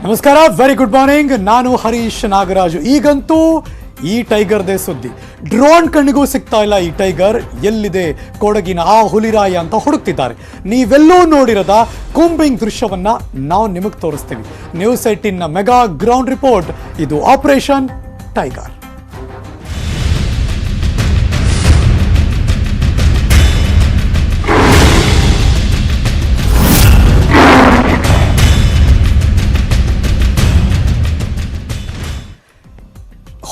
ನಮಸ್ಕಾರ, very good morning. ನಾನು ಹರೀಶ್ ನಾಗರಾಜು. ಈಗಂತೂ ಈ ಟೈಗರ್ದೇ ಸುದ್ದಿ. ಡ್ರೋನ್ ಕಣ್ಣಿಗೂ ಸಿಗ್ತಾ ಇಲ್ಲ ಈ ಟೈಗರ್. ಎಲ್ಲಿದೆ ಕೊಡಗಿನ ಆ ಹುಲಿರಾಯ ಅಂತ ಹುಡುಕ್ತಿದ್ದಾರೆ. ನೀವೆಲ್ಲೂ ನೋಡಿರದ ಕೂಂಬಿಂಗ್ ದೃಶ್ಯವನ್ನ ನಾವು ನಿಮಗೆ ತೋರಿಸ್ತೀವಿ. ನ್ಯೂಸ್ 18ನ ಮೆಗಾ ಗ್ರೌಂಡ್ ರಿಪೋರ್ಟ್. ಇದು ಆಪರೇಷನ್ ಟೈಗರ್.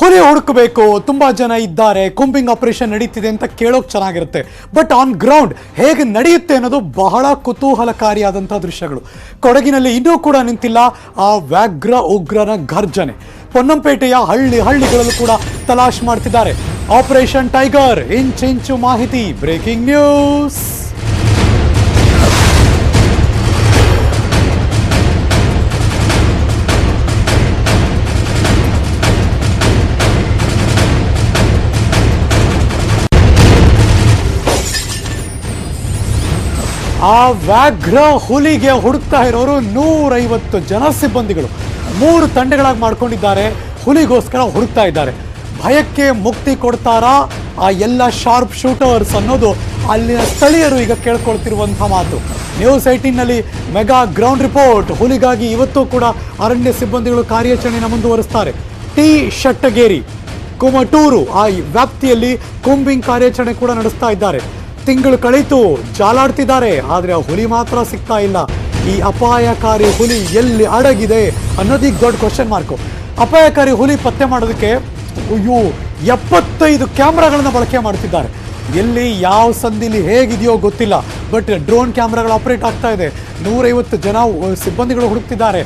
ಹುಲಿ ಹುಡುಕಬೇಕು, ತುಂಬಾ ಜನ ಇದ್ದಾರೆ, ಕೂಂಬಿಂಗ್ ಆಪರೇಷನ್ ನಡೀತಿದೆ ಅಂತ ಕೇಳೋಕೆ ಚೆನ್ನಾಗಿರುತ್ತೆ. ಬಟ್ ಆನ್ ಗ್ರೌಂಡ್ ಹೇಗೆ ನಡೆಯುತ್ತೆ ಅನ್ನೋದು ಬಹಳ ಕುತೂಹಲಕಾರಿಯಾದಂಥ ದೃಶ್ಯಗಳು. ಕೊಡಗಿನಲ್ಲಿ ಇನ್ನೂ ಕೂಡ ನಿಂತಿಲ್ಲ ಆ ವ್ಯಾಘ್ರ ಉಗ್ರನ ಘರ್ಜನೆ. ಪೊನ್ನಂಪೇಟೆಯ ಹಳ್ಳಿಗಳಲ್ಲೂ ಕೂಡ ತಲಾಶ್ ಮಾಡ್ತಿದ್ದಾರೆ. ಆಪರೇಷನ್ ಟೈಗರ್, ಇಂಚು ಮಾಹಿತಿ. Breaking news. ಆ ವ್ಯಾಘ್ರ ಹುಲಿಗೆ ಹುಡುಕ್ತಾ ಇರೋರು 150 ಜನ ಸಿಬ್ಬಂದಿಗಳು 3 ತಂಡಗಳಾಗಿ ಮಾಡ್ಕೊಂಡಿದ್ದಾರೆ. ಹುಲಿಗೋಸ್ಕರ ಹುಡುಕ್ತಾ ಇದ್ದಾರೆ. ಭಯಕ್ಕೆ ಮುಕ್ತಿ ಕೊಡ್ತಾರಾ ಆ ಎಲ್ಲ ಶಾರ್ಪ್ ಶೂಟರ್ಸ್ ಅನ್ನೋದು ಅಲ್ಲಿನ ಸ್ಥಳೀಯರು ಈಗ ಕೇಳ್ಕೊಳ್ತಿರುವಂಥ ಮಾತು. ನ್ಯೂಸ್ 18ನಲ್ಲಿ ಮೆಗಾ ಗ್ರೌಂಡ್ ರಿಪೋರ್ಟ್. ಹುಲಿಗಾಗಿ ಇವತ್ತು ಕೂಡ ಅರಣ್ಯ ಸಿಬ್ಬಂದಿಗಳು ಕಾರ್ಯಾಚರಣೆಯನ್ನು ಮುಂದುವರಿಸ್ತಾರೆ. ಟಿ ಶೆಟ್ಟಗೇರಿ, ಕುಮಟೂರು ಆ ವ್ಯಾಪ್ತಿಯಲ್ಲಿ ಕೂಂಬಿಂಗ್ ಕಾರ್ಯಾಚರಣೆ ಕೂಡ ನಡೆಸ್ತಾ ಇದ್ದಾರೆ. ತಿಂಗಳು ಕಳೆಯಿತು, ಜಾಲಾಡ್ತಿದ್ದಾರೆ, ಆದರೆ ಆ ಹುಲಿ ಮಾತ್ರ ಸಿಗ್ತಾ ಇಲ್ಲ. ಈ ಅಪಾಯಕಾರಿ ಹುಲಿ ಎಲ್ಲಿ ಅಡಗಿದೆ ಅನ್ನೋದೀಗ ದೊಡ್ಡ ಕ್ವಶನ್ ಮಾರ್ಕು. ಅಪಾಯಕಾರಿ ಹುಲಿ ಪತ್ತೆ ಮಾಡೋದಕ್ಕೆ 75 ಕ್ಯಾಮ್ರಾಗಳನ್ನ ಬಳಕೆ ಮಾಡ್ತಿದ್ದಾರೆ. ಎಲ್ಲಿ ಯಾವ ಸಂದಿಲಿ ಹೇಗಿದೆಯೋ ಗೊತ್ತಿಲ್ಲ, ಬಟ್ ಡ್ರೋನ್ ಕ್ಯಾಮ್ರಾಗಳು ಆಪರೇಟ್ ಆಗ್ತಾ ಇದೆ. 150 ಜನ ಸಿಬ್ಬಂದಿಗಳು ಹುಡುಕ್ತಿದ್ದಾರೆ.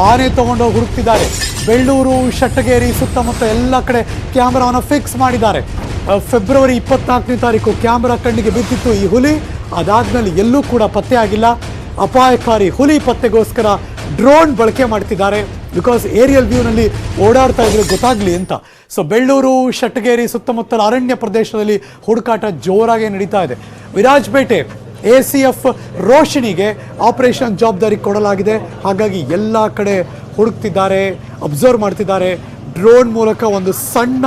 ಆನೆ ತಗೊಂಡೋಗಿ ಹುಡುಕ್ತಿದ್ದಾರೆ. ಬೆಳ್ಳೂರು, ಶೆಟ್ಟಗೇರಿ ಸುತ್ತಮುತ್ತ ಎಲ್ಲ ಕಡೆ ಕ್ಯಾಮ್ರಾವನ್ನು ಫಿಕ್ಸ್ ಮಾಡಿದ್ದಾರೆ. ಫೆಬ್ರವರಿ 24ನೇ ತಾರೀಕು ಕ್ಯಾಮ್ರಾ ಕಣ್ಣಿಗೆ ಬಿದ್ದಿತ್ತು ಈ ಹುಲಿ. ಅದಾದ್ಮೇಲೆ ಎಲ್ಲೂ ಕೂಡ ಪತ್ತೆ ಆಗಿಲ್ಲ. ಅಪಾಯಕಾರಿ ಹುಲಿ ಪತ್ತೆಗೋಸ್ಕರ ಡ್ರೋನ್ ಬಳಕೆ ಮಾಡ್ತಿದ್ದಾರೆ. ಬಿಕಾಸ್ ಏರಿಯಲ್ ವ್ಯೂನಲ್ಲಿ ಓಡಾಡ್ತಾ ಇದ್ರೆ ಗೊತ್ತಾಗ್ಲಿ ಅಂತ. ಸೊ ಬೆಳ್ಳೂರು, ಶೆಟ್ಟಗೇರಿ ಸುತ್ತಮುತ್ತಲ ಅರಣ್ಯ ಪ್ರದೇಶದಲ್ಲಿ ಹುಡುಕಾಟ ಜೋರಾಗಿ ನಡೀತಾ ಇದೆ. ವಿರಾಜಪೇಟೆ ACF ರೋಶಿನಿಗೆ ಆಪರೇಷನ್ ಜವಾಬ್ದಾರಿ ಕೊಡಲಾಗಿದೆ. ಹಾಗಾಗಿ ಎಲ್ಲ ಕಡೆ ಹುಡುಕ್ತಿದ್ದಾರೆ, ಅಬ್ಸರ್ವ್ ಮಾಡ್ತಿದ್ದಾರೆ. ಡ್ರೋನ್ ಮೂಲಕ ಒಂದು ಸಣ್ಣ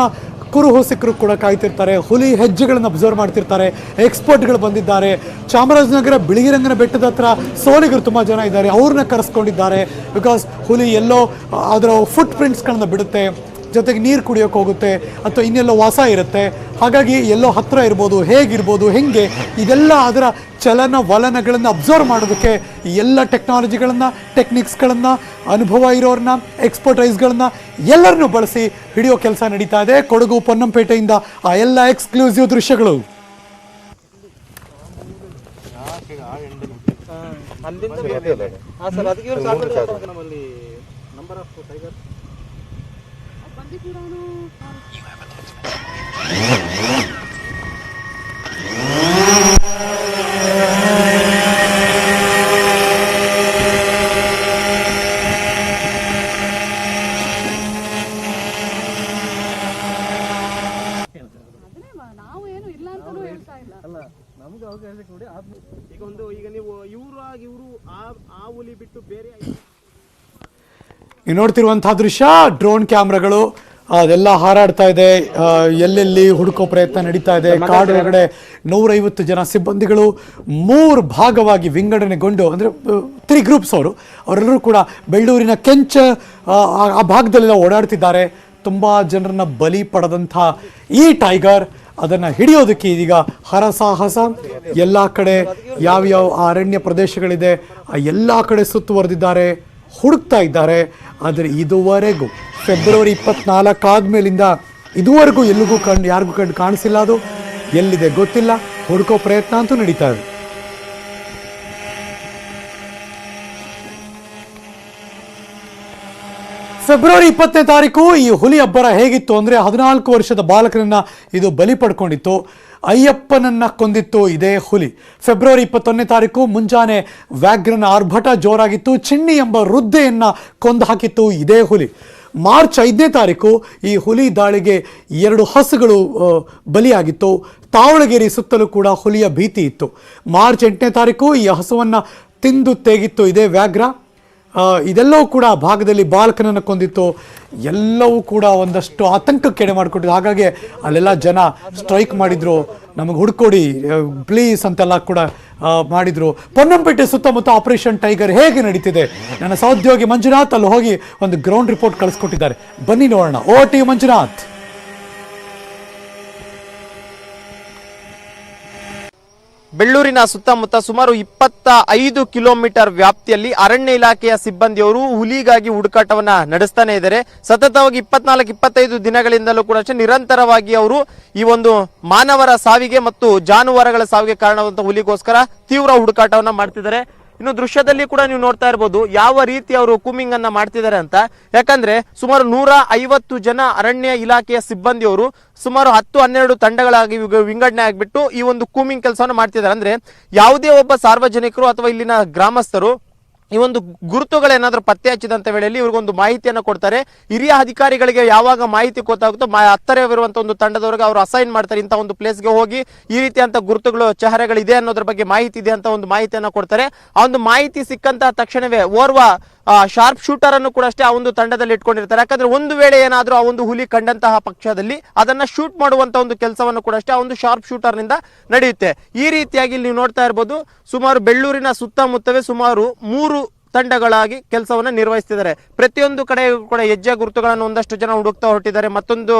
ಕುರುಹುಸಿಕರು ಕೂಡ ಕಾಯ್ತಿರ್ತಾರೆ. ಹುಲಿ ಹೆಜ್ಜೆಗಳನ್ನು ಅಬ್ಸರ್ವ್ ಮಾಡ್ತಿರ್ತಾರೆ. ಎಕ್ಸ್ಪರ್ಟ್ಗಳು ಬಂದಿದ್ದಾರೆ. ಚಾಮರಾಜನಗರ ಬಿಳಿಗಿರಂಗನ ಬೆಟ್ಟದ ಹತ್ರ ಸೋಲಿಗರು ತುಂಬ ಜನ ಇದ್ದಾರೆ. ಅವ್ರನ್ನ ಕರೆಸ್ಕೊಂಡಿದ್ದಾರೆ. ಬಿಕಾಸ್ ಹುಲಿ ಎಲ್ಲೋ ಅದರ ಫುಟ್ ಪ್ರಿಂಟ್ಸ್ಗಳನ್ನ ಬಿಡುತ್ತೆ, ಜೊತೆಗೆ ನೀರು ಕುಡಿಯೋಕೆ ಹೋಗುತ್ತೆ ಅಥವಾ ಇನ್ನೆಲ್ಲೋ ವಾಸ ಇರುತ್ತೆ. ಹಾಗಾಗಿ ಎಲ್ಲೋ ಹತ್ತಿರ ಇರ್ಬೋದು, ಹೇಗಿರ್ಬೋದು, ಹೆಂಗೆ ಇದೆಲ್ಲ ಅದರ ಚಲನ ವಲನಗಳನ್ನು ಅಬ್ಸರ್ವ್ ಮಾಡೋದಕ್ಕೆ ಈ ಎಲ್ಲ ಟೆಕ್ನಾಲಜಿಗಳನ್ನು, ಟೆಕ್ನಿಕ್ಸ್ಗಳನ್ನು, ಅನುಭವ ಇರೋರನ್ನ, ಎಕ್ಸ್ಪರ್ಟೈಸ್ಗಳನ್ನು ಎಲ್ಲರನ್ನೂ ಬಳಸಿ ಹಿಡಿಯೋ ಕೆಲಸ ನಡೀತಾ ಇದೆ. ಕೊಡಗು ಪೊನ್ನಂಪೇಟೆಯಿಂದ ಆ ಎಲ್ಲ ಎಕ್ಸ್ಕ್ಲೂಸಿವ್ ದೃಶ್ಯಗಳು. ನೀವು ನೋಡ್ತಿರುವಂತಹ ದೃಶ್ಯ ಡ್ರೋನ್ ಕ್ಯಾಮ್ರಾಗಳು ಅದೆಲ್ಲ ಹಾರಾಡ್ತಾ ಇದೆ. ಎಲ್ಲೆಲ್ಲಿ ಹುಡುಕೋ ಪ್ರಯತ್ನ ನಡೀತಾ ಇದೆ. ಕಾಡು ಒಳಗಡೆ 150 ಜನ ಸಿಬ್ಬಂದಿಗಳು 3 ಭಾಗವಾಗಿ ವಿಂಗಡಣೆಗೊಂಡು, ಅಂದರೆ 3 ಗ್ರೂಪ್ಸ್ ಅವರೆಲ್ಲರೂ ಕೂಡ ಬೆಳ್ಳೂರಿನ ಕೆಂಚ ಆ ಭಾಗದಲ್ಲೆಲ್ಲ ಓಡಾಡ್ತಿದ್ದಾರೆ. ತುಂಬ ಜನರನ್ನ ಬಲಿ ಪಡೆದಂಥ ಈ ಟೈಗರ್ ಅದನ್ನು ಹಿಡಿಯೋದಕ್ಕೆ ಇದೀಗ ಹರಸಾಹಸ. ಎಲ್ಲ ಕಡೆ ಯಾವ್ಯಾವ ಅರಣ್ಯ ಪ್ರದೇಶಗಳಿದೆ ಆ ಎಲ್ಲ ಕಡೆ ಸುತ್ತುವರೆದಿದ್ದಾರೆ, ಹುಡುಕ್ತಾ ಇದ್ದಾರೆ. ಆದರೆ ಇದುವರೆಗೂ ಫೆಬ್ರವರಿ 24 ಆದ್ಮೇಲಿಂದ ಇದುವರೆಗೂ ಯಾರಿಗೂ ಕಾಣಿಸಿಲ್ಲ. ಅದು ಎಲ್ಲಿದೆ ಗೊತ್ತಿಲ್ಲ. ಹುಡುಕೋ ಪ್ರಯತ್ನ ಅಂತೂ ನಡೀತಾ ಇದೆ. ಫೆಬ್ರವರಿ 20ನೇ ತಾರೀಕು ಈ ಹುಲಿ ಅಬ್ಬರ ಹೇಗಿತ್ತು ಅಂದರೆ 14 ವರ್ಷದ ಬಾಲಕನನ್ನ ಇದು ಬಲಿ ಪಡ್ಕೊಂಡಿತ್ತು. ಅಯ್ಯಪ್ಪನನ್ನ ಕೊಂದಿತ್ತು ಇದೇ ಹುಲಿ. ಫೆಬ್ರವರಿ 21ನೇ ತಾರೀಕು ಮುಂಜಾನೆ ವ್ಯಾಘ್ರನ ಆರ್ಭಟ ಜೋರಾಗಿತ್ತು. ಚಿಣ್ಣಿ ಎಂಬ ವೃದ್ಧೆಯನ್ನ ಕೊಂದು ಹಾಕಿತ್ತು ಇದೇ ಹುಲಿ. ಮಾರ್ಚ್ 5ನೇ ತಾರೀಕು ಈ ಹುಲಿ ದಾಳಿಗೆ 2 ಹಸುಗಳು ಬಲಿಯಾಗಿತ್ತು. ತಾವಳಗೇರಿ ಸುತ್ತಲೂ ಕೂಡ ಹುಲಿಯ ಭೀತಿ ಇತ್ತು. ಮಾರ್ಚ್ 8ನೇ ತಾರೀಕು ಈ ಹಸುವನ್ನು ತಿಂದು ತೆಗಿತ್ತು ಇದೇ ವ್ಯಾಘ್ರ. ಇದೆಲ್ಲವೂ ಕೂಡ ಭಾಗದಲ್ಲಿ ಬಾಲಕನನ್ನು ಕೊಂದಿತ್ತು. ಎಲ್ಲವೂ ಕೂಡ ಒಂದಷ್ಟು ಆತಂಕಕ್ಕೆ ಎಡೆ ಮಾಡಿಕೊಟ್ಟಿದ್ದು. ಹಾಗಾಗಿ ಅಲ್ಲೆಲ್ಲ ಜನ ಸ್ಟ್ರೈಕ್ ಮಾಡಿದ್ರು, ನಮಗೆ ಹುಡ್ಕೊಡಿ ಪ್ಲೀಸ್ ಅಂತೆಲ್ಲ ಕೂಡ ಮಾಡಿದ್ರು. ಪೊನ್ನಂಪೇಟೆ ಸುತ್ತಮುತ್ತ ಆಪರೇಷನ್ ಟೈಗರ್ ಹೇಗೆ ನಡೀತಿದೆ, ನನ್ನ ಸಹೋದ್ಯೋಗಿ ಮಂಜುನಾಥ್ ಅಲ್ಲಿ ಹೋಗಿ ಒಂದು ಗ್ರೌಂಡ್ ರಿಪೋರ್ಟ್ ಕಳಿಸ್ಕೊಟ್ಟಿದ್ದಾರೆ. ಬನ್ನಿ ನೋಡೋಣ. ಓಟಿ ಮಂಜುನಾಥ್. ಬೆಳ್ಳೂರಿನ ಸುತ್ತಮುತ್ತ ಸುಮಾರು 25 ಕಿಲೋಮೀಟರ್ ವ್ಯಾಪ್ತಿಯಲ್ಲಿ ಅರಣ್ಯ ಇಲಾಖೆಯ ಸಿಬ್ಬಂದಿಯವರು ಹುಲಿಗಾಗಿ ಹುಡುಕಾಟವನ್ನ ನಡೆಸ್ತಾನೆ ಇದ್ದಾರೆ. ಸತತವಾಗಿ 24-25 ದಿನಗಳಿಂದಲೂ ಕೂಡ ನಿರಂತರವಾಗಿ ಅವರು ಈ ಒಂದು ಮಾನವರ ಸಾವಿಗೆ ಮತ್ತು ಜಾನುವಾರುಗಳ ಸಾವಿಗೆ ಕಾರಣವಾದಂತಹ ಹುಲಿಗೋಸ್ಕರ ತೀವ್ರ ಹುಡುಕಾಟವನ್ನ ಮಾಡ್ತಿದ್ದಾರೆ. ಇನ್ನು ದೃಶ್ಯದಲ್ಲಿ ಕೂಡ ನೀವು ನೋಡ್ತಾ ಇರಬಹುದು ಯಾವ ರೀತಿ ಅವರು ಕೂಮಿಂಗ್ ಅನ್ನ ಮಾಡ್ತಿದ್ದಾರೆ ಅಂತ. ಯಾಕಂದ್ರೆ ಸುಮಾರು 150 ಜನ ಅರಣ್ಯ ಇಲಾಖೆಯ ಸಿಬ್ಬಂದಿಯವರು ಸುಮಾರು 10-12 ತಂಡಗಳಾಗಿ ವಿಂಗಡಣೆ ಆಗಿಬಿಟ್ಟು ಈ ಒಂದು ಕೂಮಿಂಗ್ ಕೆಲಸವನ್ನು ಮಾಡ್ತಿದ್ದಾರೆ. ಅಂದ್ರೆ ಯಾವುದೇ ಒಬ್ಬ ಸಾರ್ವಜನಿಕರು ಅಥವಾ ಇಲ್ಲಿನ ಗ್ರಾಮಸ್ಥರು ಈ ಒಂದು ಗುರುತುಗಳೇನಾದ್ರೂ ಪತ್ತೆ ಹಚ್ಚಿದಂತ ವೇಳೆಯಲ್ಲಿ ಇವ್ರಿಗೊಂದು ಮಾಹಿತಿಯನ್ನು ಕೊಡ್ತಾರೆ. ಹಿರಿಯ ಅಧಿಕಾರಿಗಳಿಗೆ ಯಾವಾಗ ಮಾಹಿತಿ ಗೊತ್ತಾಗುತ್ತೋ ಹತ್ತಿರವಿರುವಂತಹ ಒಂದು ತಂಡದವರೆಗೆ ಅವರು ಅಸೈನ್ ಮಾಡ್ತಾರೆ. ಇಂಥ ಒಂದು ಪ್ಲೇಸ್ಗೆ ಹೋಗಿ ಈ ರೀತಿಯಂತ ಗುರುತುಗಳು ಚಹರೆಗಳಿದೆ ಅನ್ನೋದ್ರ ಬಗ್ಗೆ ಮಾಹಿತಿ ಇದೆ ಅಂತ ಒಂದು ಮಾಹಿತಿಯನ್ನು ಕೊಡ್ತಾರೆ. ಆ ಒಂದು ಮಾಹಿತಿ ಸಿಕ್ಕಂತ ತಕ್ಷಣವೇ ಓರ್ವ ಶಾರ್ಪ್ ಶೂಟರ್ ಅನ್ನು ಕೂಡ ಅಷ್ಟೇ ಆ ಒಂದು ತಂಡದಲ್ಲಿ ಇಟ್ಕೊಂಡಿರ್ತಾರೆ. ಯಾಕಂದ್ರೆ ಒಂದು ವೇಳೆ ಏನಾದ್ರೂ ಆ ಒಂದು ಹುಲಿ ಕಂಡಂತಹ ಪಕ್ಷದಲ್ಲಿ ಅದನ್ನ ಶೂಟ್ ಮಾಡುವಂತ ಒಂದು ಕೆಲಸವನ್ನು ಕೂಡ ಅಷ್ಟೇ ಆ ಒಂದು ಶಾರ್ಪ್ ಶೂಟರ್ ನಿಂದ ನಡೆಯುತ್ತೆ. ಈ ರೀತಿಯಾಗಿ ನೀವು ನೋಡ್ತಾ ಇರಬಹುದು ಸುಮಾರು ಬೆಳ್ಳೂರಿನ ಸುತ್ತಮುತ್ತವೇ ಸುಮಾರು 3 ತಂಡಗಳಾಗಿ ಕೆಲಸವನ್ನ ನಿರ್ವಹಿಸ್ತಿದ್ದಾರೆ. ಪ್ರತಿಯೊಂದು ಕಡೆ ಕೂಡ ಹೆಜ್ಜೆ ಗುರುತುಗಳನ್ನು ಒಂದಷ್ಟು ಜನ ಹುಡುಕ್ತಾ ಹೊರಟಿದ್ದಾರೆ. ಮತ್ತೊಂದು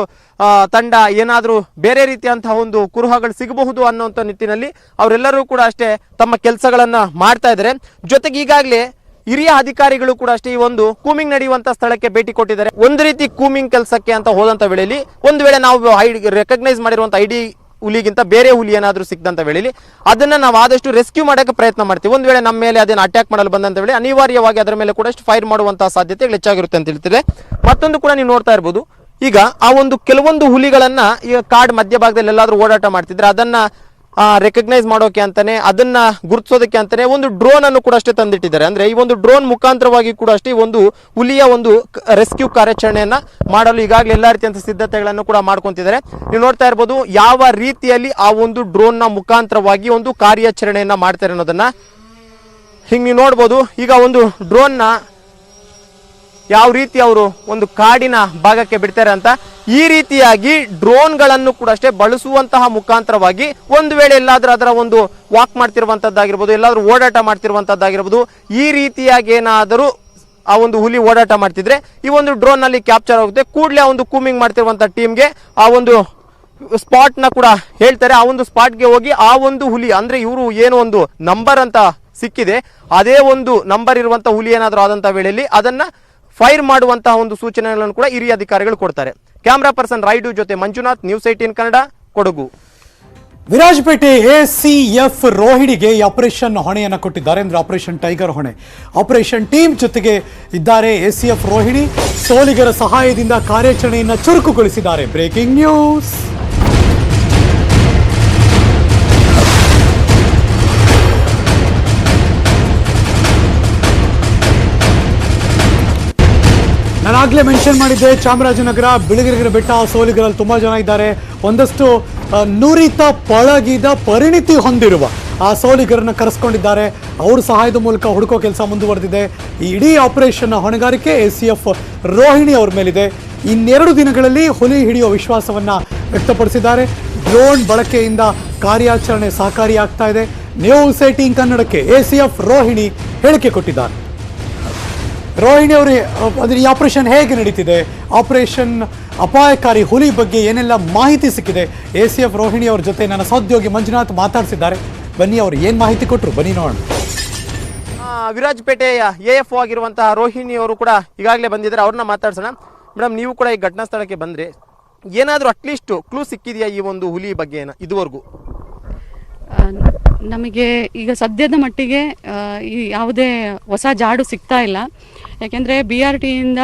ತಂಡ ಏನಾದ್ರೂ ಬೇರೆ ರೀತಿಯಂತಹ ಒಂದು ಕುರುಹಗಳು ಸಿಗಬಹುದು ಅನ್ನುವಂಥ ನಿಟ್ಟಿನಲ್ಲಿ ಅವರೆಲ್ಲರೂ ಕೂಡ ಅಷ್ಟೇ ತಮ್ಮ ಕೆಲಸಗಳನ್ನ ಮಾಡ್ತಾ ಇದ್ದಾರೆ. ಜೊತೆಗೆ ಈಗಾಗಲೇ ಹಿರಿಯ ಅಧಿಕಾರಿಗಳು ಕೂಡ ಅಷ್ಟೇ ಈ ಒಂದು ಕೂಮಿಂಗ್ ನಡೆಯುವಂತ ಸ್ಥಳಕ್ಕೆ ಭೇಟಿ ಕೊಟ್ಟಿದ್ದಾರೆ. ಒಂದು ರೀತಿ ಕೂಮಿಂಗ್ ಕೆಲಸಕ್ಕೆ ಅಂತ ಹೋದಂತ ವೇಳೆಯಲ್ಲಿ ಒಂದು ವೇಳೆ ನಾವು ರೆಕಗ್ನೈಸ್ ಮಾಡಿರುವಂತ ಐಡಿ ಹುಲಿಗಿಂತ ಬೇರೆ ಹುಲಿ ಏನಾದ್ರೂ ಸಿಕ್ಕಂತ ವೇಳೆಯಲ್ಲಿ ಅದನ್ನ ನಾವು ಆದಷ್ಟು ರೆಸ್ಕ್ಯೂ ಮಾಡಕ್ಕೆ ಪ್ರಯತ್ನ ಮಾಡ್ತೀವಿ. ಒಂದು ವೇಳೆ ನಮ್ಮ ಮೇಲೆ ಅದನ್ನ ಅಟ್ಯಾಕ್ ಮಾಡಲು ಬಂದಂತ ವೇಳೆ ಅನಿವಾರ್ಯವಾಗಿ ಅದರ ಮೇಲೆ ಕೂಡ ಫೈರ್ ಮಾಡುವಂತಹ ಸಾಧ್ಯತೆಗಳು ಹೆಚ್ಚಾಗಿರುತ್ತೆ ಅಂತ ಹೇಳ್ತಿದೆ. ಮತ್ತೊಂದು ಕೂಡ ನೀವು ನೋಡ್ತಾ ಇರಬಹುದು, ಈಗ ಆ ಒಂದು ಕೆಲವೊಂದು ಹುಲಿಗಳನ್ನ ಈಗ ಕಾಡ್ ಮಧ್ಯಭಾಗದಲ್ಲಿ ಎಲ್ಲಾದ್ರೂ ಓಡಾಟ ಮಾಡ್ತಿದ್ರೆ ಅದನ್ನ ರೆಕಗ್ನೈಸ್ ಮಾಡೋಕೆ ಅಂತಾನೆ ಅದನ್ನ ಗುರುತಿಸೋದಕ್ಕೆ ಅಂತಾನೆ ಒಂದು ಡ್ರೋನ್ ಅನ್ನು ಕೂಡ ಅಷ್ಟೇ ತಂದಿಟ್ಟಿದ್ದಾರೆ. ಅಂದ್ರೆ ಈ ಒಂದು ಡ್ರೋನ್ ಮುಖಾಂತರವಾಗಿ ಕೂಡ ಅಷ್ಟೇ ಒಂದು ಹುಲಿಯ ಒಂದು ರೆಸ್ಕ್ಯೂ ಕಾರ್ಯಾಚರಣೆಯನ್ನ ಮಾಡಲು ಈಗಾಗಲೇ ಎಲ್ಲಾ ರೀತಿಯಂತ ಸಿದ್ಧತೆಗಳನ್ನು ಕೂಡ ಮಾಡ್ಕೊಂತಿದ್ದಾರೆ. ನೀವು ನೋಡ್ತಾ ಇರ್ಬೋದು ಯಾವ ರೀತಿಯಲ್ಲಿ ಆ ಒಂದು ಡ್ರೋನ್ ನ ಮುಖಾಂತರವಾಗಿ ಒಂದು ಕಾರ್ಯಾಚರಣೆಯನ್ನ ಮಾಡ್ತಾರೆ ಅನ್ನೋದನ್ನ ಹಿಂಗ್ ನೀವು ನೋಡ್ಬೋದು. ಈಗ ಒಂದು ಡ್ರೋನ್ ನ ಯಾವ ರೀತಿ ಅವರು ಒಂದು ಕಾಡಿನ ಭಾಗಕ್ಕೆ ಬಿಡ್ತಾರೆ ಅಂತ ಈ ರೀತಿಯಾಗಿ ಡ್ರೋನ್ಗಳನ್ನು ಕೂಡ ಅಷ್ಟೇ ಬಳಸುವಂತಹ ಮುಖಾಂತರವಾಗಿ ಒಂದು ವೇಳೆ ಎಲ್ಲಾದ್ರೂ ಅದರ ಒಂದು ವಾಕ್ ಮಾಡ್ತಿರುವಂತದ್ದಾಗಿರ್ಬೋದು, ಎಲ್ಲಾದ್ರೂ ಓಡಾಟ ಮಾಡ್ತಿರುವಂತದ್ದಾಗಿರ್ಬೋದು, ಈ ರೀತಿಯಾಗಿ ಏನಾದರೂ ಆ ಒಂದು ಹುಲಿ ಓಡಾಟ ಮಾಡ್ತಿದ್ರೆ ಈ ಒಂದು ಡ್ರೋನ್ ನಲ್ಲಿ ಕ್ಯಾಪ್ಚರ್ ಆಗುತ್ತೆ. ಕೂಡಲೇ ಆ ಒಂದು ಕೂಮಿಂಗ್ ಮಾಡ್ತಿರುವಂತ ಟೀಮ್ಗೆ ಆ ಒಂದು ಸ್ಪಾಟ್ ನ ಕೂಡ ಹೇಳ್ತಾರೆ. ಆ ಒಂದು ಸ್ಪಾಟ್ಗೆ ಹೋಗಿ ಆ ಒಂದು ಹುಲಿ ಅಂದ್ರೆ ಇವರು ಏನು ಒಂದು ನಂಬರ್ ಅಂತ ಸಿಕ್ಕಿದೆ ಅದೇ ಒಂದು ನಂಬರ್ ಇರುವಂತ ಹುಲಿ ಏನಾದರೂ ಆದಂತ ವೇಳೆಯಲ್ಲಿ ಅದನ್ನ ಫೈರ್ ಮಾಡುವಂತಹ ಒಂದು ಸೂಚನೆಗಳನ್ನು ಕೂಡ ಹಿರಿಯ ಅಧಿಕಾರಿಗಳು ಕೊಡ್ತಾರೆ. ಕ್ಯಾಮ್ರಾ ಪರ್ಸನ್ ರೈಡು ಜೊತೆ ಮಂಜುನಾಥ್, ನ್ಯೂಸ್ 18 ಕನ್ನಡ, ಕೊಡಗು. ವಿರಾಜಪೇಟೆ ACF ರೋಹಿಣಿಗೆ ಈ ಆಪರೇಷನ್ ಹೊಣೆಯನ್ನು ಕೊಟ್ಟಿದ್ದಾರೆ. ಅಂದ್ರೆ ಆಪರೇಷನ್ ಟೈಗರ್ ಹೊಣೆ. ಆಪರೇಷನ್ ಟೀಮ್ ಜೊತೆಗೆ ಇದ್ದಾರೆ ACF ರೋಹಿಣಿ. ಸೋಲಿಗರ ಸಹಾಯದಿಂದ ಕಾರ್ಯಾಚರಣೆಯನ್ನು ಚುರುಕುಗೊಳಿಸಿದ್ದಾರೆ. Breaking news. ನಾನಾಗಲೇ ಮೆನ್ಷನ್ ಮಾಡಿದ್ದೆ, ಚಾಮರಾಜನಗರ, ಬಿಳಿಗಿರಿಗಿರಿ ಬೆಟ್ಟ ಸೋಲಿಗರಲ್ಲಿ ತುಂಬ ಜನ ಇದ್ದಾರೆ. ಒಂದಷ್ಟು ನುರಿತ ಪಳಗಿದ ಪರಿಣಿತಿ ಹೊಂದಿರುವ ಆ ಸೋಲಿಗರನ್ನು ಕರೆಸ್ಕೊಂಡಿದ್ದಾರೆ. ಅವ್ರ ಸಹಾಯದ ಮೂಲಕ ಹುಡುಕೋ ಕೆಲಸ ಮುಂದುವರೆದಿದೆ. ಈ ಇಡೀ ಆಪರೇಷನ್ ಹೊಣೆಗಾರಿಕೆ ACF ರೋಹಿಣಿ ಅವ್ರ ಮೇಲಿದೆ. ಇನ್ನೆರಡು ದಿನಗಳಲ್ಲಿ ಹುಲಿ ಹಿಡಿಯೋ ವಿಶ್ವಾಸವನ್ನು ವ್ಯಕ್ತಪಡಿಸಿದ್ದಾರೆ. ಡ್ರೋನ್ ಬಳಕೆಯಿಂದ ಕಾರ್ಯಾಚರಣೆ ಸಹಕಾರಿಯಾಗ್ತಾ ಇದೆ. ನ್ಯೂಸ್ 18 ಕನ್ನಡಕ್ಕೆ ACF ರೋಹಿಣಿ ಹೇಳಿಕೆ ಕೊಟ್ಟಿದ್ದಾರೆ. ರೋಹಿಣಿ ಅವರು, ಅಂದರೆ ಈ ಆಪರೇಷನ್ ಹೇಗೆ ನಡೀತಿದೆ, ಆಪರೇಷನ್ ಅಪಾಯಕಾರಿ ಹುಲಿ ಬಗ್ಗೆ ಏನೆಲ್ಲ ಮಾಹಿತಿ ಸಿಕ್ಕಿದೆ, ACF ರೋಹಿಣಿ ಅವ್ರ ಜೊತೆ ನನ್ನ ಸಹೋದ್ಯೋಗಿ ಮಂಜುನಾಥ್ ಮಾತಾಡಿಸಿದ್ದಾರೆ. ಬನ್ನಿ ಅವರು ಏನು ಮಾಹಿತಿ ಕೊಟ್ಟರು ಬನ್ನಿ ನೋಡೋಣ. ವಿರಾಜಪೇಟೆಯ AFO ಆಗಿರುವಂತಹ ರೋಹಿಣಿ ಅವರು ಕೂಡ ಈಗಾಗಲೇ ಬಂದಿದ್ದಾರೆ, ಅವ್ರನ್ನ ಮಾತಾಡ್ಸೋಣ. ಮೇಡಮ್, ನೀವು ಕೂಡ ಈ ಘಟನಾ ಸ್ಥಳಕ್ಕೆ ಬಂದ್ರೆ ಏನಾದರೂ ಅಟ್ಲೀಸ್ಟ್ ಕ್ಲೂ ಸಿಕ್ಕಿದೆಯಾ ಈ ಒಂದು ಹುಲಿ ಬಗ್ಗೆ ಇದುವರೆಗೂ? ನಮಗೆ ಈಗ ಸದ್ಯದ ಮಟ್ಟಿಗೆ ಯಾವುದೇ ಹೊಸ ಜಾಡು ಸಿಗ್ತಾ ಇಲ್ಲ. ಯಾಕೆಂದರೆ BRTಯಿಂದ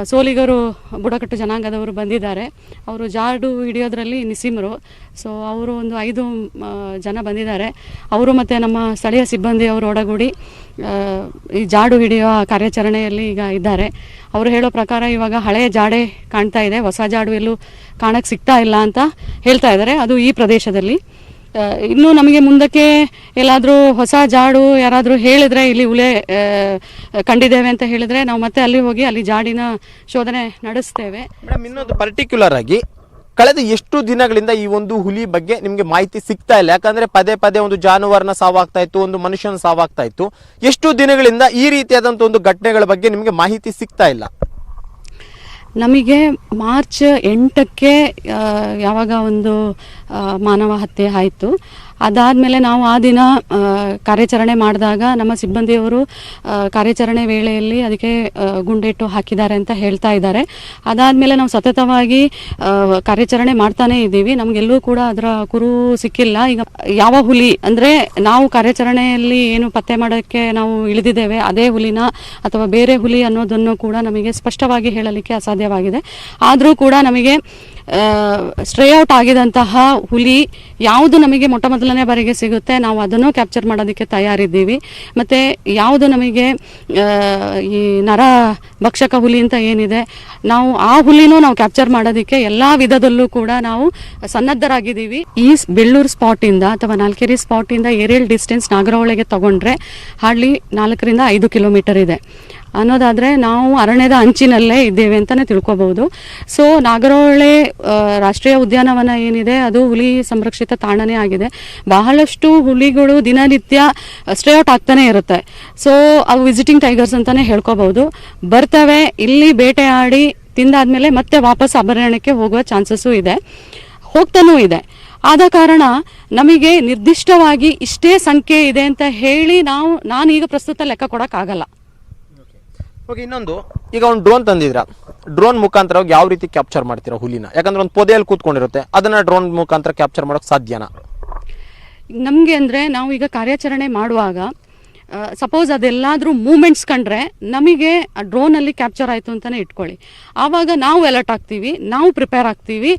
ಸೋಲಿಗರು ಬುಡಕಟ್ಟು ಜನಾಂಗದವರು ಬಂದಿದ್ದಾರೆ. ಅವರು ಜಾಡು ಹಿಡಿಯೋದ್ರಲ್ಲಿ ನಿಸ್ಸೀಮರು. ಸೊ ಅವರು ಒಂದು 5 ಜನ ಬಂದಿದ್ದಾರೆ. ಅವರು ಮತ್ತು ನಮ್ಮ ಸ್ಥಳೀಯ ಸಿಬ್ಬಂದಿಯವರು ಒಡಗೂಡಿ ಈ ಜಾಡು ಹಿಡಿಯುವ ಕಾರ್ಯಾಚರಣೆಯಲ್ಲಿ ಈಗ ಇದ್ದಾರೆ. ಅವರು ಹೇಳೋ ಪ್ರಕಾರ ಇವಾಗ ಹಳೆಯ ಜಾಡೆ ಕಾಣ್ತಾ ಇದೆ, ಹೊಸ ಜಾಡು ಎಲ್ಲೂ ಕಾಣಕ್ಕೆ ಸಿಗ್ತಾ ಇಲ್ಲ ಅಂತ ಹೇಳ್ತಾ ಇದ್ದಾರೆ. ಅದು ಈ ಪ್ರದೇಶದಲ್ಲಿ ಇನ್ನು ನಮಗೆ ಮುಂದಕ್ಕೆ ಎಲ್ಲಾದರೂ ಹೊಸ ಜಾಡು ಯಾರಾದರೂ ಹೇಳಿದ್ರೆ ಇಲ್ಲಿ ಹುಲಿ ಕಂಡಿದ್ದೇವೆ ಅಂತ ಹೇಳಿದ್ರೆ ನಾವು ಮತ್ತೆ ಅಲ್ಲಿ ಹೋಗಿ ಅಲ್ಲಿ ಜಾಡಿನ ಶೋಧನೆ ನಡೆಸ್ತೇವೆ. ಮೇಡಮ್, ಇನ್ನೊಂದು ಪರ್ಟಿಕ್ಯುಲರ್ ಆಗಿ ಕಳೆದ ಎಷ್ಟು ದಿನಗಳಿಂದ ಈ ಒಂದು ಹುಲಿ ಬಗ್ಗೆ ನಿಮ್ಗೆ ಮಾಹಿತಿ ಸಿಗ್ತಾ ಇಲ್ಲ? ಯಾಕಂದ್ರೆ ಪದೇ ಪದೇ ಒಂದು ಜಾನುವಾರನ ಸಾವಾಗ್ತಾ ಇತ್ತು, ಒಂದು ಮನುಷ್ಯನ ಸಾವಾಗ್ತಾ ಇತ್ತು. ಎಷ್ಟು ದಿನಗಳಿಂದ ಈ ರೀತಿಯಾದಂತ ಒಂದು ಘಟನೆಗಳ ಬಗ್ಗೆ ನಿಮ್ಗೆ ಮಾಹಿತಿ ಸಿಗ್ತಾ ಇಲ್ಲ? ನಮಗೆ ಮಾರ್ಚ್ 8ಕ್ಕೆ ಯಾವಾಗ ಒಂದು ಮಾನವ ಹತ್ಯೆ ಆಯಿತು, ಅದಾದಮೇಲೆ ನಾವು ಆ ದಿನ ಕಾರ್ಯಾಚರಣೆ ಮಾಡಿದಾಗ ನಮ್ಮ ಸಿಬ್ಬಂದಿಯವರು ಕಾರ್ಯಾಚರಣೆ ವೇಳೆಯಲ್ಲಿ ಅದಕ್ಕೆ ಗುಂಡೇಟು ಹಾಕಿದ್ದಾರೆ ಅಂತ ಹೇಳ್ತಾ ಇದ್ದಾರೆ. ಅದಾದಮೇಲೆ ನಾವು ಸತತವಾಗಿ ಕಾರ್ಯಾಚರಣೆ ಮಾಡ್ತಾನೇ ಇದ್ದೀವಿ. ನಮಗೆಲ್ಲೂ ಕೂಡ ಅದರ ಕುರು ಸಿಕ್ಕಿಲ್ಲ. ಈಗ ಯಾವ ಹುಲಿ ಅಂದರೆ ನಾವು ಕಾರ್ಯಾಚರಣೆಯಲ್ಲಿ ಏನು ಪತ್ತೆ ಮಾಡೋಕ್ಕೆ ನಾವು ಇಳಿದಿದ್ದೇವೆ ಅದೇ ಹುಲಿನ ಅಥವಾ ಬೇರೆ ಹುಲಿ ಅನ್ನೋದನ್ನು ಕೂಡ ನಮಗೆ ಸ್ಪಷ್ಟವಾಗಿ ಹೇಳಲಿಕ್ಕೆ ಅಸಾಧ್ಯವಾಗಿದೆ. ಆದರೂ ಕೂಡ ನಮಗೆ ಸ್ಟ್ರೇ ಔಟ್ ಆಗಿದಂತಹ ಹುಲಿ ಯಾವುದು ನಮಗೆ ಮೊಟ್ಟ ಮೊದಲನೇ ಬಾರಿಗೆ ಸಿಗುತ್ತೆ ನಾವು ಅದನ್ನು ಕ್ಯಾಪ್ಚರ್ ಮಾಡೋದಕ್ಕೆ ತಯಾರಿದ್ದೀವಿ. ಮತ್ತು ಯಾವುದು ನಮಗೆ ಈ ನರ ಭಕ್ಷಕ ಹುಲಿ ಅಂತ ಏನಿದೆ ನಾವು ಆ ಹುಲಿನೂ ನಾವು ಕ್ಯಾಪ್ಚರ್ ಮಾಡೋದಕ್ಕೆ ಎಲ್ಲ ವಿಧದಲ್ಲೂ ಕೂಡ ನಾವು ಸನ್ನದ್ಧರಾಗಿದ್ದೀವಿ. ಈ ಬೆಳ್ಳೂರು ಸ್ಪಾಟಿಂದ ಅಥವಾ ನಾಲ್ಕೆರೆ ಸ್ಪಾಟಿಂದ ಏರಿಯಲ್ ಡಿಸ್ಟೆನ್ಸ್ ನಾಗರಹೊಳೆಗೆ ತಗೊಂಡ್ರೆ ಹಾರ್ಡ್ಲಿ 4 ರಿಂದ 5 ಕಿಲೋಮೀಟರ್ ಇದೆ ಅನ್ನೋದಾದರೆ ನಾವು ಅರಣ್ಯದ ಅಂಚಿನಲ್ಲೇ ಇದ್ದೇವೆ ಅಂತಲೇ ತಿಳ್ಕೊಬಹುದು. ಸೊ ನಾಗರಹೊಳೆ ರಾಷ್ಟ್ರೀಯ ಉದ್ಯಾನವನ ಏನಿದೆ ಅದು ಹುಲಿ ಸಂರಕ್ಷಿತ ತಾಣನೇ ಆಗಿದೆ. ಬಹಳಷ್ಟು ಹುಲಿಗಳು ದಿನನಿತ್ಯ ಸ್ಟ್ರೇ ಔಟ್ ಆಗ್ತಾನೆ ಇರುತ್ತೆ. ಸೊ ಅವು ವಿಸಿಟಿಂಗ್ ಟೈಗರ್ಸ್ ಅಂತಲೇ ಹೇಳ್ಕೊಬಹುದು. ಬರ್ತವೆ, ಇಲ್ಲಿ ಬೇಟೆಯಾಡಿ ತಿಂದಾದ್ಮೇಲೆ ಮತ್ತೆ ವಾಪಸ್ ಅಭಯಾರಣ್ಯಕ್ಕೆ ಹೋಗುವ ಚಾನ್ಸಸ್ಸು ಇದೆ, ಹೋಗ್ತಾನೂ ಇದೆ. ಆದ ಕಾರಣ ನಮಗೆ ನಿರ್ದಿಷ್ಟವಾಗಿ ಇಷ್ಟೇ ಸಂಖ್ಯೆ ಇದೆ ಅಂತ ಹೇಳಿ ನಾನೀಗ ಪ್ರಸ್ತುತ ಲೆಕ್ಕ ಕೊಡೋಕ್ಕಾಗಲ್ಲ. ಓಕೆ, ಇನ್ನೊಂದು, ಈಗ ಒಂದು ಡ್ರೋನ್ ತಂದಿದ್ರ, ಡ್ರೋನ್ ಮುಖಾಂತರ ಯಾವ ರೀತಿ ಕ್ಯಾಪ್ಚರ್ ಮಾಡ್ತೀರಾ ಹುಲಿನ? ಯಾಕಂದ್ರೆ ಒಂದು ಪೊದೆಯಲ್ಲಿ ಕೂತ್ಕೊಂಡಿರುತ್ತೆ, ಅದನ್ನ ಡ್ರೋನ್ ಮುಖಾಂತರ ಕ್ಯಾಪ್ಚರ್ ಮಾಡೋಕೆ ಸಾಧ್ಯನಾ? ನಮಗೆ ಅಂದರೆ ನಾವು ಈಗ ಕಾರ್ಯಾಚರಣೆ ಮಾಡುವಾಗ ಸಪೋಸ್ ಅದೆಲ್ಲಾದರೂ ಮೂಮೆಂಟ್ಸ್ ಕಂಡ್ರೆ ನಮಗೆ ಆ ಡ್ರೋನಲ್ಲಿ ಕ್ಯಾಪ್ಚರ್ ಆಯಿತು ಅಂತಲೇ ಇಟ್ಕೊಳ್ಳಿ, ಆವಾಗ ನಾವು ಅಲರ್ಟ್ ಆಗ್ತೀವಿ, ನಾವು ಪ್ರಿಪೇರ್ ಆಗ್ತೀವಿ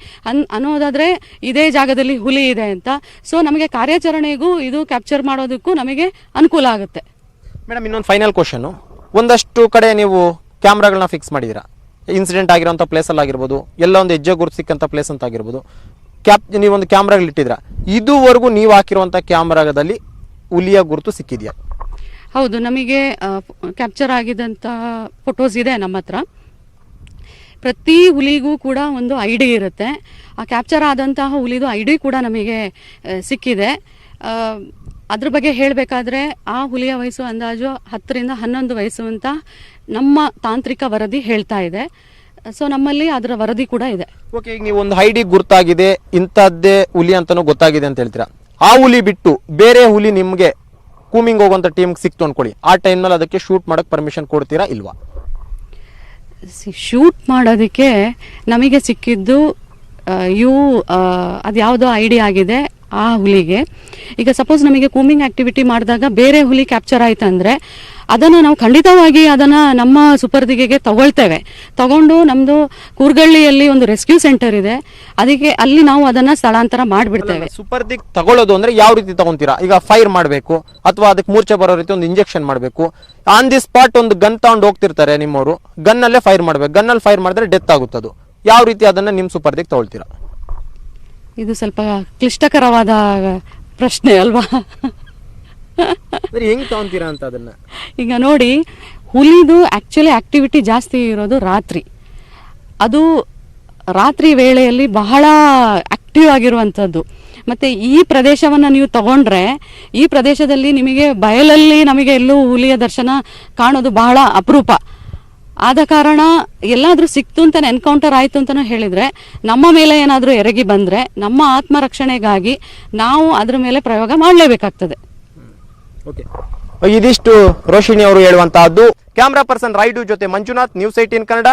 ಅನ್ನೋದಾದರೆ ಇದೇ ಜಾಗದಲ್ಲಿ ಹುಲಿ ಇದೆ ಅಂತ. ಸೊ ನಮಗೆ ಕಾರ್ಯಾಚರಣೆಗೂ ಇದು ಕ್ಯಾಪ್ಚರ್ ಮಾಡೋದಕ್ಕೂ ನಮಗೆ ಅನುಕೂಲ ಆಗುತ್ತೆ. ಮೇಡಮ್, ಇನ್ನೊಂದು ಫೈನಲ್ ಕ್ವಶನು, ಒಂದಷ್ಟು ಕಡೆ ನೀವು ಕ್ಯಾಮ್ರಾಗಳನ್ನ ಫಿಕ್ಸ್ ಮಾಡಿದ್ದೀರಾ, ಇನ್ಸಿಡೆಂಟ್ ಆಗಿರೋಂಥ ಪ್ಲೇಸಲ್ಲಿ ಆಗಿರ್ಬೋದು, ಎಲ್ಲ ಒಂದು ಹೆಜ್ಜೆ ಗುರುತು ಸಿಕ್ಕಂಥ ಪ್ಲೇಸ್ ಅಂತ ಆಗಿರ್ಬೋದು, ನೀವೊಂದು ಕ್ಯಾಮ್ರಾಗಳು ಇಟ್ಟಿದ್ದೀರಾ. ಇದುವರೆಗೂ ನೀವು ಹಾಕಿರುವಂಥ ಕ್ಯಾಮ್ರಾದಲ್ಲಿ ಹುಲಿಯ ಗುರುತು ಸಿಕ್ಕಿದೆಯಾ? ಹೌದು, ನಮಗೆ ಕ್ಯಾಪ್ಚರ್ ಆಗಿದ್ದಂಥ ಫೋಟೋಸ್ ಇದೆ ನಮ್ಮ ಹತ್ರ. ಪ್ರತಿ ಹುಲಿಗೂ ಕೂಡ ಒಂದು ID ಇರುತ್ತೆ. ಆ ಕ್ಯಾಪ್ಚರ್ ಆದಂತಹ ಹುಲಿದು ID ಕೂಡ ನಮಗೆ ಸಿಕ್ಕಿದೆ. ಅದ್ರ ಬಗ್ಗೆ ಹೇಳಬೇಕಾದ್ರೆ ಆ ಹುಲಿಯ ವಯಸ್ಸು ಅಂದಾಜು 10 ರಿಂದ 11 ವಯಸ್ಸು ಅಂತ ನಮ್ಮ ತಾಂತ್ರಿಕ ವರದಿ ಹೇಳ್ತಾ ಇದೆ. ಸೊ ನಮ್ಮಲ್ಲಿ ಅದರ ವರದಿ ಕೂಡ ಇದೆ. ಓಕೆ, ಈಗ ನೀವು ಒಂದು ID ಗುರ್ತಾಗಿದೆ, ಇಂಥದ್ದೇ ಹುಲಿ ಅಂತಲೂ ಗೊತ್ತಾಗಿದೆ ಅಂತ ಹೇಳ್ತೀರಾ. ಆ ಹುಲಿ ಬಿಟ್ಟು ಬೇರೆ ಹುಲಿ ನಿಮಗೆ ಕೂಮಿಂಗ್ ಹೋಗುವಂಥ ಟೀಮ್ಗೆ ಸಿಕ್ತು ಅನ್ಕೊಳ್ಳಿ, ಆ ಟೈಮ್ನಲ್ಲಿ ಅದಕ್ಕೆ ಶೂಟ್ ಮಾಡೋಕ್ಕೆ ಪರ್ಮಿಷನ್ ಕೊಡ್ತೀರಾ ಇಲ್ವಾ? ಶೂಟ್ ಮಾಡೋದಕ್ಕೆ ನಮಗೆ ಸಿಕ್ಕಿದ್ದು ಅದು ಯಾವುದೋ ID ಆಗಿದೆ ಆ ಹುಲಿಗೆ. ಈಗ ಸಪೋಸ್ ನಮಗೆ ಕೂಮಿಂಗ್ ಆಕ್ಟಿವಿಟಿ ಮಾಡಿದಾಗ ಬೇರೆ ಹುಲಿ ಕ್ಯಾಪ್ಚರ್ ಆಯ್ತಂದ್ರೆ ಅದನ್ನು ನಾವು ಖಂಡಿತವಾಗಿ ಅದನ್ನು ನಮ್ಮ ಸುಪರ್ದಿಗೆಗೆ ತಗೊಂಡು ನಮ್ಮದು ಕೂರ್ಗಳ್ಳಿಯಲ್ಲಿ ಒಂದು ರೆಸ್ಕ್ಯೂ ಸೆಂಟರ್ ಇದೆ, ಅದಕ್ಕೆ ಅಲ್ಲಿ ನಾವು ಅದನ್ನು ಸ್ಥಳಾಂತರ ಮಾಡಿಬಿಡ್ತೇವೆ. ಸುಪರ್ದಿಗೆ ತಗೊಳ್ಳೋದು ಅಂದ್ರೆ ಯಾವ ರೀತಿ ತಗೊಂತೀರಾ? ಈಗ ಫೈರ್ ಮಾಡಬೇಕು ಅಥವಾ ಅದಕ್ಕೆ ಮೂರ್ಛೆ ಬರೋ ರೀತಿ ಒಂದು ಇಂಜೆಕ್ಷನ್ ಮಾಡಬೇಕು, ಆನ್ ದಿ ಸ್ಪಾಟ್ ಒಂದು ಗನ್ ತಗೊಂಡು ಹೋಗ್ತಿರ್ತಾರೆ ನಿಮ್ಮವರು, ಗನ್ನಲ್ಲೇ ಫೈರ್ ಮಾಡಬೇಕು, ಗನ್ನಲ್ಲಿ ಫೈರ್ ಮಾಡಿದ್ರೆ ಡೆತ್ ಆಗುತ್ತದು. ಯಾವ ರೀತಿ ಅದನ್ನು ನಿಮ್ಮ ಸುಪರ್ದಿಗೆ ತಗೊಳ್ತೀರಾ? ಇದು ಸ್ವಲ್ಪ ಕ್ಲಿಷ್ಟಕರವಾದ ಪ್ರಶ್ನೆ ಅಲ್ವಾ? ಹೆಂಗ್ ತಗೊಂತೀರಾ ಅಂತ ಅದನ್ನ? ಈಗ ನೋಡಿ, ಹುಲಿದು ಆಕ್ಚುಲಿ ಆಕ್ಟಿವಿಟಿ ಜಾಸ್ತಿ ಇರೋದು ರಾತ್ರಿ. ಅದು ರಾತ್ರಿ ವೇಳೆಯಲ್ಲಿ ಬಹಳ ಆಕ್ಟಿವ್ ಆಗಿರುವಂಥದ್ದು. ಮತ್ತು ಈ ಪ್ರದೇಶವನ್ನು ನೀವು ತಗೊಂಡ್ರೆ ಈ ಪ್ರದೇಶದಲ್ಲಿ ನಿಮಗೆ ಬಯಲಲ್ಲಿ ನಮಗೆ ಎಲ್ಲೂ ಹುಲಿಯ ದರ್ಶನ ಕಾಣೋದು ಬಹಳ ಅಪರೂಪ. ಆದ ಕಾರಣ ಎಲ್ಲಾದರೂ ಸಿಕ್ತು ಅಂತ ಎನ್ಕೌಂಟರ್ ಆಯಿತು ಅಂತಲೂ ಹೇಳಿದರೆ ನಮ್ಮ ಮೇಲೆ ಏನಾದರೂ ಎರಗಿ ಬಂದರೆ ನಮ್ಮ ಆತ್ಮರಕ್ಷಣೆಗಾಗಿ ನಾವು ಅದರ ಮೇಲೆ ಪ್ರಯೋಗ ಮಾಡಲೇಬೇಕಾಗ್ತದೆ. ಇದಿಷ್ಟು ರೋಶಿನಿ ಅವರು ಹೇಳುವಂತಹದ್ದು. ಕ್ಯಾಮ್ರಾ ಪರ್ಸನ್ ರೈಡು ಜೊತೆ ಮಂಜುನಾಥ್, ನ್ಯೂಸ್ 18 ಕನ್ನಡ.